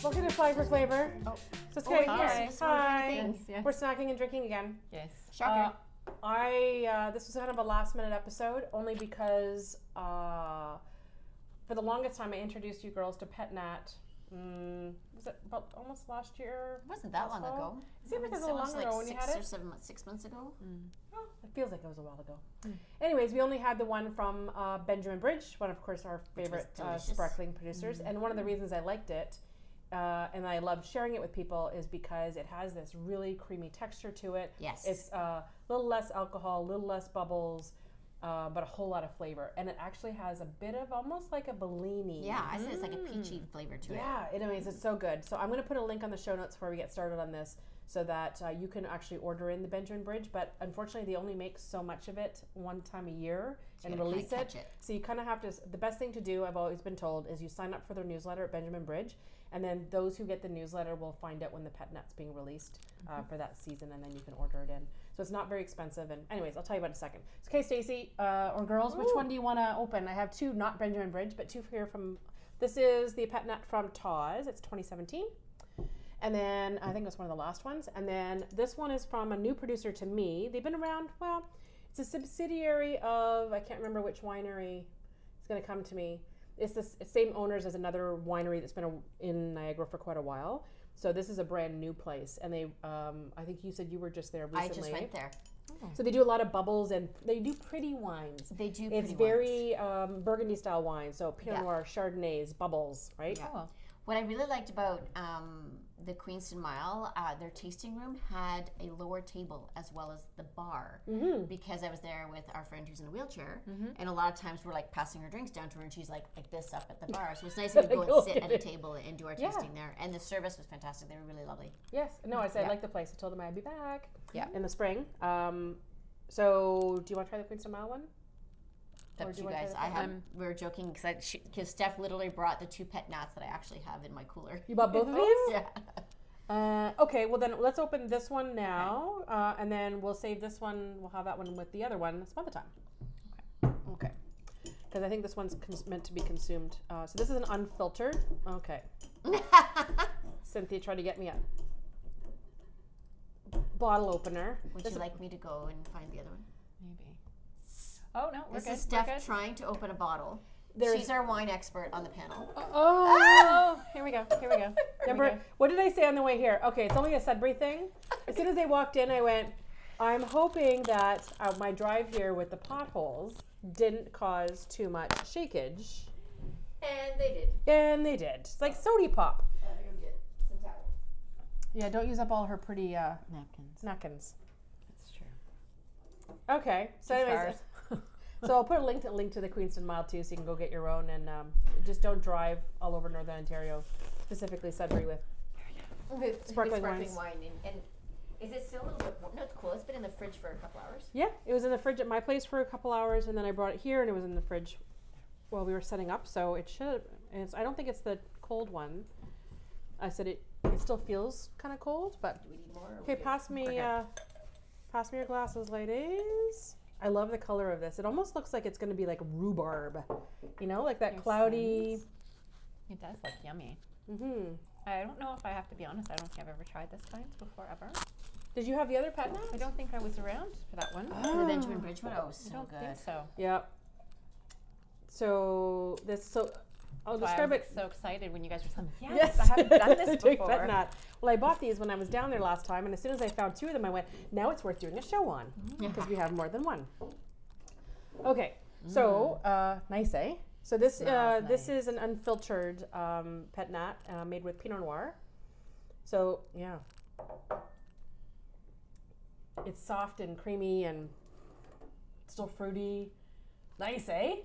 Welcome to Flag for Flavor. Oh. So it's okay. Yes. Hi. Yes. We're snacking and drinking again. Yes. Shocker. This was kind of a last minute episode only because for the longest time I introduced you girls to Pét Nat. Was it about almost last year? It wasn't that long ago. It seemed like it was a little longer ago when you had it. 6 months ago. Oh, it feels like it was a while ago. Anyways, we only had the one from Benjamin Bridge, one of course our favorite sparkling producers. And one of the reasons I liked it and I love sharing it with people is because it has this really creamy texture to it. Yes. It's a little less alcohol, a little less bubbles, but a whole lot of flavor. And it actually has a bit of almost like a Bellini. Yeah, I said it's like a peachy flavor to it. Yeah, anyways, it's so good. So I'm going to put a link on the show notes before we get started on this so that you can actually order in the Benjamin Bridge. But unfortunately, they only make so much of it one time a year and release it. So you kind of have to, the best thing to do, I've always been told, is you sign up for their newsletter at Benjamin Bridge. And then those who get the newsletter will find out when the Pét Nat's being released for that season, and then you can order it in. So it's not very expensive. And anyways, I'll tell you about it in a second. So, okay, Stacy, or girls, which one do you want to open? I have two, not Benjamin Bridge, but two here from, this is the Pét Nat from Taz. It's 2017. And then I think it's one of the last ones. And then this one is from a new producer to me. They've been around, well, it's a subsidiary of, I can't remember which winery is going to come to me. It's the same owners as another winery that's been in Niagara for quite a while. So this is a brand new place. And they, I think you said you were just there recently. I just went there. Oh. So they do a lot of bubbles and they do pretty wines. They do It's very Burgundy style wine. So Pinot Noir, Chardonnays, bubbles, right? Yeah. Oh. What I really liked about the Queenston Mile, their tasting room had a lower table as well as the bar because I was there with our friend who's in a wheelchair, and a lot of times we're like passing her drinks down to her, and she's like this up at the bar. So it's nice to go and sit at a table and do our tasting there. And the service was fantastic. They were really lovely. Yes. No, I said I like the place. I told them I'd be back. Yeah. In the spring. So do you want to try the Queenston Mile one? Up to you guys. We were joking because Steph literally brought the two Pét Nats that I actually have in my cooler. You bought both of these? Yeah. Okay, well then let's open this one now, and then we'll save this one. We'll have that one with the other one some other time. Okay. Because I think this one's meant to be consumed. So this is an unfiltered. Okay. Cynthia tried to get me a bottle opener. Would you like me to go and find the other one? Maybe. Oh, no, we're This good. is Steph trying to open a bottle. She's our wine expert on the panel. Oh, here we go. Remember, what did I say on the way here? Okay, it's only a Sudbury thing. As soon as they walked in, I went, I'm hoping that my drive here with the potholes didn't cause too much shakeage. And they did. And they did. It's like sody pop. I'm going to get some towels. Yeah, don't use up all her pretty Napkins. That's true. Okay, so anyways, so I'll put a link to the Queenston Mile too, so you can go get your own, and just don't drive all over Northern Ontario, specifically Sudbury with sparkling wine. And is it still a little bit warm? No, it's cool. It's been in the fridge for a couple hours. Yeah, it was in the fridge at my place for a couple hours, and then I brought it here, and it was in the fridge while we were setting up. So it should. I don't think it's the cold one. I said it still feels kind of cold, but do we need more? Okay, pass me your glasses, ladies. I love the color of this. It almost looks like it's going to be like rhubarb, you know, like that cloudy. It does look yummy. Mm-hmm. I don't know if I have to be honest. I don't think I've ever tried this kind before ever. Did you have the other Pét Nat? I don't think I was around for that one. The Benjamin Bridge one? Oh, so I don't good. think so. Yep. So I'll describe it. So excited when you guys were telling me, Yes, I haven't done this doing before. Pét Nat. Well, I bought these when I was down there last time, and as soon as I found two of them, I went, now it's worth doing a show on, because we have more than one. Okay, so nice, eh? So this this is an unfiltered Pét Nat made with Pinot Noir. So yeah, it's soft and creamy and still fruity. Nice, eh?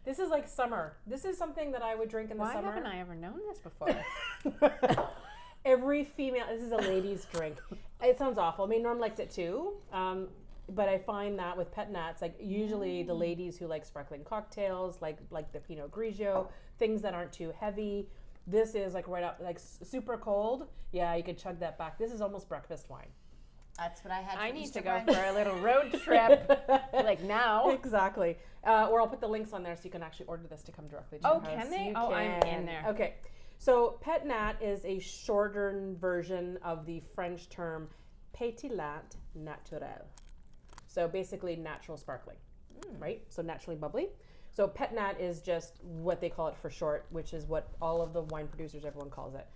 This is like summer. This is something that I would drink in the summer. Why haven't I ever known this before? Every female, this is a lady's drink. It sounds awful. I mean, Norm likes it too. But I find that with Pét Nats, like usually the ladies who like sparkling cocktails, like the Pinot Grigio, things that aren't too heavy. This is like right up, like super cold. Yeah, you could chug that back. This is almost breakfast wine. That's what I had. I for need Easter to go brunch. for a little road trip, like now. Exactly. Or I'll put the links on there so you can actually order this to come directly to your house. Can they? You I'm can. in there. Okay. So Pét Nat is a shortened version of the French term Pét Nat naturel. So basically natural sparkling, right? So naturally bubbly. So Pét Nat is just what they call it for short, which is what all of the wine producers, everyone calls it.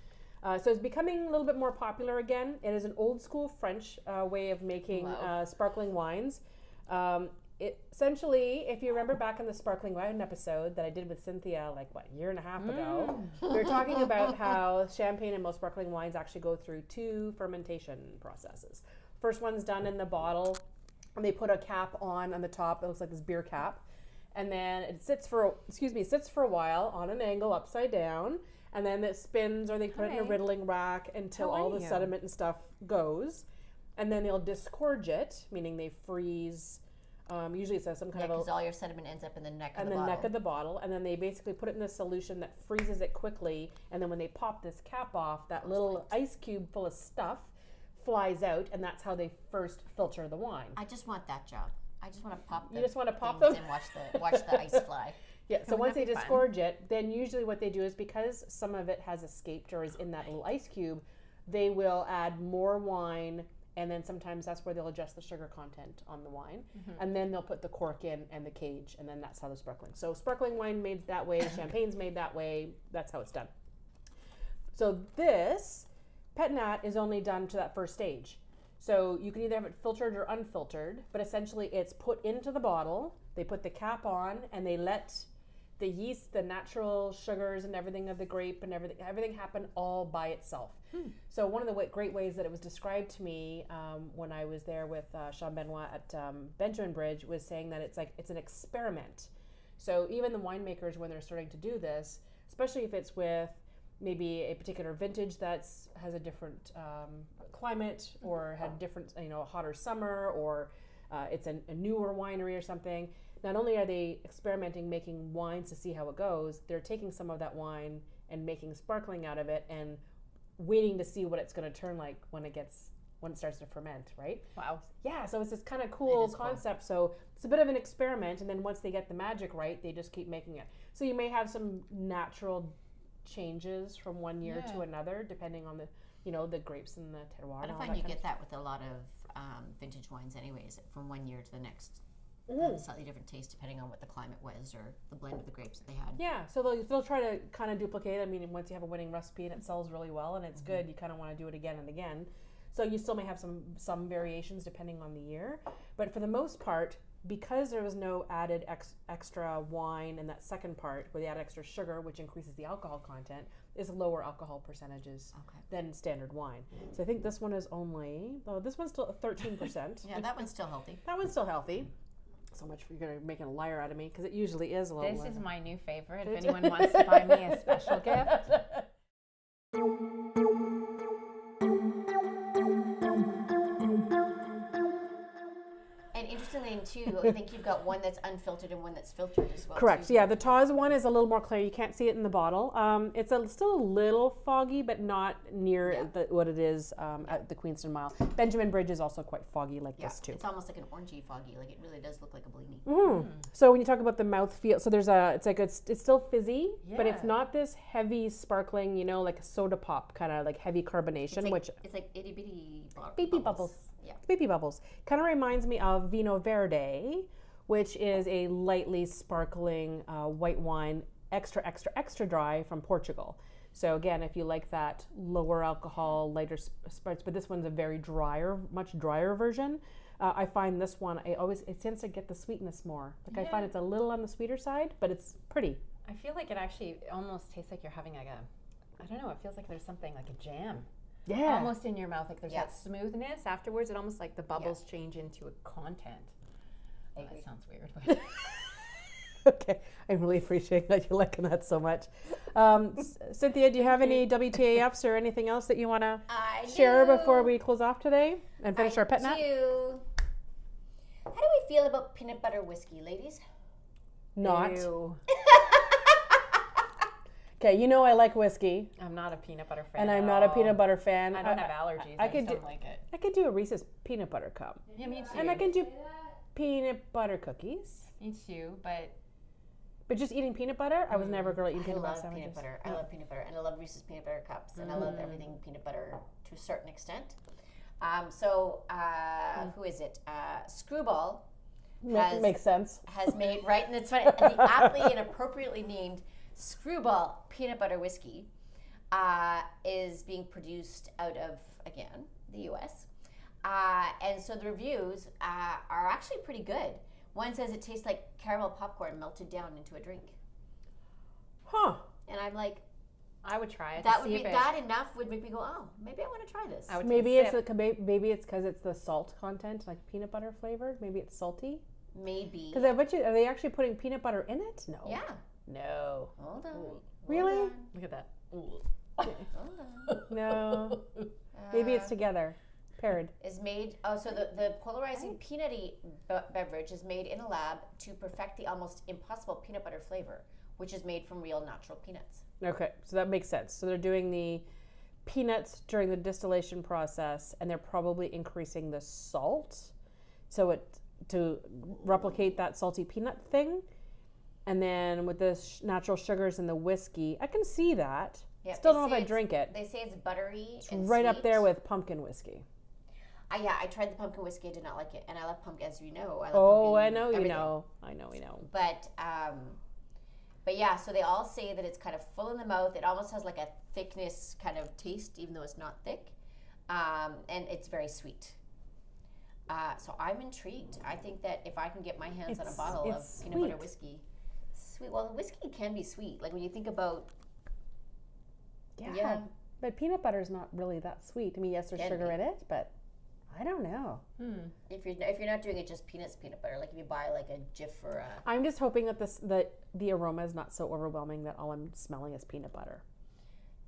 So it's becoming a little bit more popular again. It is an old school French way of making sparkling wines. Essentially, if you remember back in the sparkling wine episode that I did with Cynthia, like a year and a half ago, we were talking about how champagne and most sparkling wines actually go through 2 fermentation processes. First one's done in the bottle, and they put a cap on the top. It looks like this beer cap, and then it sits for a while on an angle upside down, and then it spins, or they put it in a riddling rack until all the sediment and stuff goes, and then they'll disgorge it, meaning they freeze. Usually it's some kind of because all your sediment ends up in the neck of the bottle. And the neck of the bottle, and then they basically put it in a solution that freezes it quickly, and then when they pop this cap off, that little ice cube full of stuff flies out, and that's how they first filter the wine. I just want that job. I just want to pop them. You just want to pop them? And watch the ice fly. Yeah, so once they disgorge it, then usually what they do is, because some of it has escaped or is in that little ice cube, they will add more wine. And then sometimes that's where they'll adjust the sugar content on the wine. And then they'll put the cork in and the cage, and then that's how the sparkling. So sparkling wine made that way, champagne's made that way, that's how it's done. So this Pét Nat is only done to that first stage. So you can either have it filtered or unfiltered, but essentially it's put into the bottle, they put the cap on, and they let the yeast, the natural sugars and everything of the grape and everything happen all by itself. So one of the great ways that it was described to me when I was there with Sean Benoit at Benjamin Bridge was saying that it's an experiment. So even the winemakers, when they're starting to do this, especially if it's with maybe a particular vintage that has a different climate or had different, a hotter summer, or it's a newer winery or something. Not only are they experimenting making wines to see how it goes, they're taking some of that wine and making sparkling out of it and waiting to see what it's going to turn like when it starts to ferment, right? Wow. Yeah, so it's this kind of cool concept. So it's a bit of an experiment, and then once they get the magic right, they just keep making it. So you may have some natural changes from one year to another, depending on the grapes and the terroir. But I find you get that with a lot of vintage wines anyways, from one year to the next. Slightly different taste depending on what the climate was or the blend of the grapes that they had. Yeah, so they'll try to kind of duplicate. I mean, once you have a winning recipe and it sells really well and it's good, you kind of want to do it again and again. So you still may have some variations depending on the year, but for the most part, because there was no added extra wine in that second part where they add extra sugar, which increases the alcohol content, is lower alcohol percentages than standard wine. So I think this one is this one's still 13%. Yeah, that one's still healthy. That one's still healthy. So much for you're making a liar out of me, because it usually is a little. This is my new favorite. If anyone wants to buy me a special gift. And interestingly, too, I think you've got one that's unfiltered and one that's filtered as well. Correct. Too. Yeah, the Taw's one is a little more clear. You can't see it in the bottle. It's still a little foggy, but not near what it is at the Queenston Mile. Benjamin Bridge is also quite foggy like this too. It's almost like an orangey foggy. Like it really does look like a blini. So when you talk about the mouthfeel, so it's still fizzy, but it's not this heavy sparkling, like a soda pop kind of like heavy carbonation, it's like itty bitty baby bubbles. Yeah. Baby bubbles. Kind of reminds me of Vino Verde, which is a lightly sparkling white wine, extra dry from Portugal. So again, if you like that lower alcohol, lighter spirits, but this one's a much drier version. I find this one, it tends to get the sweetness more. I find it's a little on the sweeter side, but it's pretty. I feel like it actually almost tastes like you're having I don't know, it feels like there's something like a jam. Yeah. Almost in your mouth, like there's that smoothness afterwards. It almost like the bubbles change into a content. That sounds weird. But Okay, I really appreciate that you're liking that so much. Cynthia, do you have any WTAFs or anything else that you want to share before we close off today and finish our Pét Nat? How do we feel about peanut butter whiskey, ladies? Not. Ew. Okay, I like whiskey. I'm not a peanut butter fan. And I'm not a peanut butter fan. I don't have allergies. I just don't like it. I could do a Reese's peanut butter cup. Yeah, me too. And I can do peanut butter cookies. Me too, but But just eating peanut butter? I was never a girl eating peanut butter I love sandwiches. peanut butter. I love peanut butter. And I love Reese's peanut butter cups. And I love everything peanut butter to a certain extent. Who is it? Screwball Makes sense. has made, right? And it's funny, the aptly and appropriately named Screwball peanut butter whiskey is being produced out of, again, the U.S. And so the reviews are actually pretty good. One says it tastes like caramel popcorn melted down into a drink. Huh. And I'm like, I would try it. that would be that enough would make me go, oh, maybe I want to try this. I would Maybe take a it's maybe it's because it's the salt content, like peanut butter flavored. Maybe it's salty. Maybe. Because I bet you, are they actually putting peanut butter in it? No. Yeah. No. Hold on. Really? Hold Look at that. on. Hold on. No. Maybe it's together, paired. Is made, so the polarizing peanutty beverage is made in a lab to perfect the almost impossible peanut butter flavor, which is made from real natural peanuts. Okay, so that makes sense. So they're doing the peanuts during the distillation process, and they're probably increasing the salt, so to replicate that salty peanut thing. And then with the natural sugars in the whiskey, I can see that. Yeah, Still don't know if I drink it. They say it's buttery It's and right sweet. up there with pumpkin whiskey. I tried the pumpkin whiskey. I did not like it, and I love pumpkin, as you know. I love Oh, pumpkin I know you everything. know. I know we know. But yeah, so they all say that it's kind of full in the mouth. It almost has like a thickness kind of taste, even though it's not thick, and it's very sweet. So I'm intrigued. I think that if I can get my hands on a bottle of peanut butter whiskey, sweet. Well, the whiskey can be sweet. Like when you think about, Yeah. But peanut butter is not really that sweet. I mean, yes, there's sugar in it, but I don't know. If you're not doing it just peanut butter, like if you buy like a Jif or a. I'm just hoping that the aroma is not so overwhelming that all I'm smelling is peanut butter.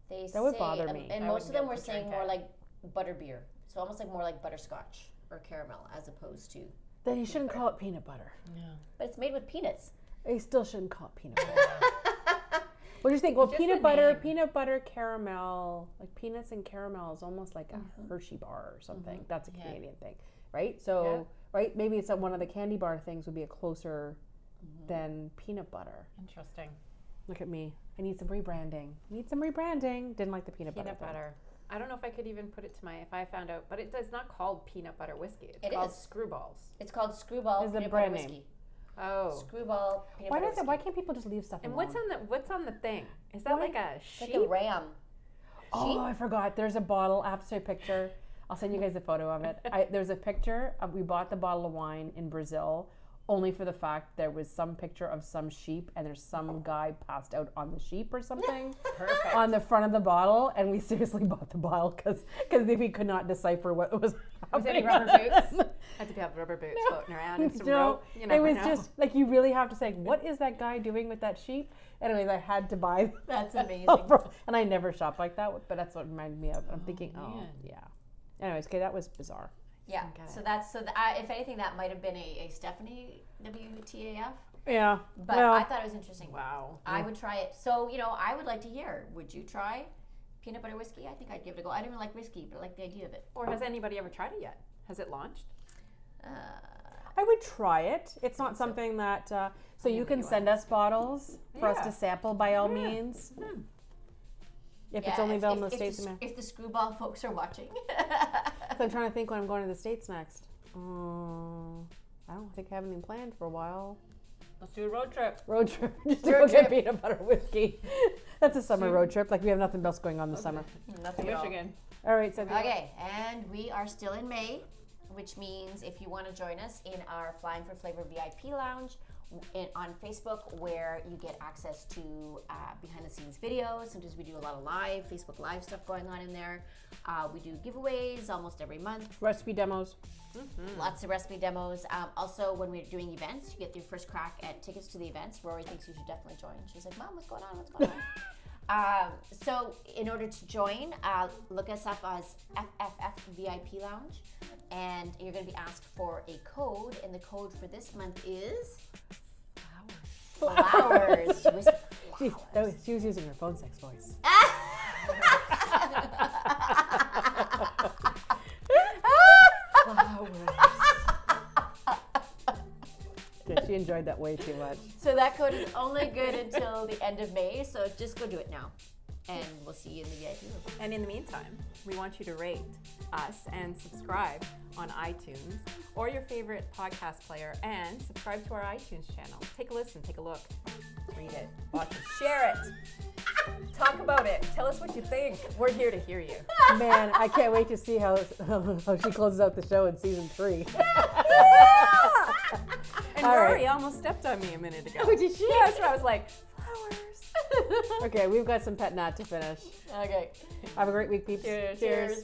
That would bother me. And I most of wouldn't them be were able to saying drink more it. like butter beer, so almost like more like butterscotch or caramel as opposed to. Then you shouldn't call it peanut butter. Yeah. But it's made with peanuts. You still shouldn't call it peanut butter. What do you think? Well, Just peanut the name. butter, caramel, like peanuts and caramel is almost like a Hershey bar or something. That's a Canadian thing, right? So, right, maybe it's one of the candy bar things would be a closer than peanut butter. Interesting. Look at me. I need some rebranding. Didn't like the peanut butter. I don't know if I could even put it to if I found out, but it is not called peanut butter whiskey. It's It called is. Screwballs. It's called Screwball Is the peanut brand butter name. whiskey. Oh. Screwball peanut Why butter does it? whiskey. Why can't people just leave stuff And alone? what's on the thing? Is that like a sheep? Like a ram. Oh, I forgot. There's a bottle. I have to show you a picture. I'll send you guys a photo of it. There's a picture. We bought the bottle of wine in Brazil only for the fact there was some picture of some sheep and there's some guy passed out on the sheep or something. Perfect. On the front of the bottle, and we seriously bought the bottle because we could not decipher what was Was happening. any rubber boots? Had to have rubber boots floating around and some rope. You it never was know. just like you really have to say, what is that guy doing with that sheep? Anyways, I had to buy. That's amazing. And I never shop like that, but that's what it reminded me of. I'm thinking, man. yeah. Anyways, okay, that was bizarre. Yeah. Okay. So if anything, that might have been a Stephanie WTAF. Yeah. But well, I thought it was interesting. Wow. I would try it. So I would like to hear. Would you try peanut butter whiskey? I think I'd give it a go. I don't even like whiskey, but I like the idea of it. Or has anybody ever tried it yet? Has it launched? I would try it. It's not something that. So you can send us bottles for us Yeah. to sample by all means. If it's only available in the States. If the Screwball folks are watching. So I'm trying to think when I'm going to the States next. I don't think I have anything planned for a while. Let's do a road trip. Road trip, just to go get peanut butter whiskey. That's a summer road trip. Like we have nothing else going on this summer. Nothing at all. Michigan. All right, Cynthia. Okay, and we are still in May, which means if you want to join us in our Flying for Flavor VIP lounge on Facebook, where you get access to behind the scenes videos. Sometimes we do a lot of live Facebook Live stuff going on in there. We do giveaways almost every month. Recipe demos. Lots of recipe demos. Also, when we're doing events, you get your first crack at tickets to the events. Rory thinks you should definitely join. She's like, Mom, what's going on? What's going on? So in order to join, look us up as FFF VIP Lounge, and you're going to be asked for a code, and the code for this month is flowers. She was using her phone sex voice. Yeah, She enjoyed that way too much. So that code is only good until the end of May, so just go do it now. And we'll see you in the VIP room. And in the meantime, we want you to rate us and subscribe on iTunes or your favorite podcast player, and subscribe to our iTunes channel. Take a listen, take a look, read it, watch it, share it, talk about it, tell us what you think. We're here to hear you. Man, I can't wait to see how she closes out the show in season 3. And All Rory right. almost stepped on me a minute ago. Oh, did she? Yeah, that's why I was like, flowers. Okay, we've got some Pét Nat to finish. Okay. Have a great week, peeps. Cheers.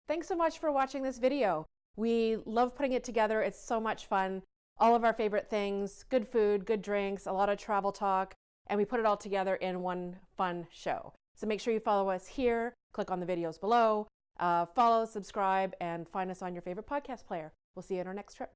Thanks so much for watching this video. We love putting it together. It's so much fun. All of our favorite things, good food, good drinks, a lot of travel talk, and we put it all together in one fun show. So make sure you follow us here, click on the videos below, follow, subscribe, and find us on your favorite podcast player. We'll see you on our next trip.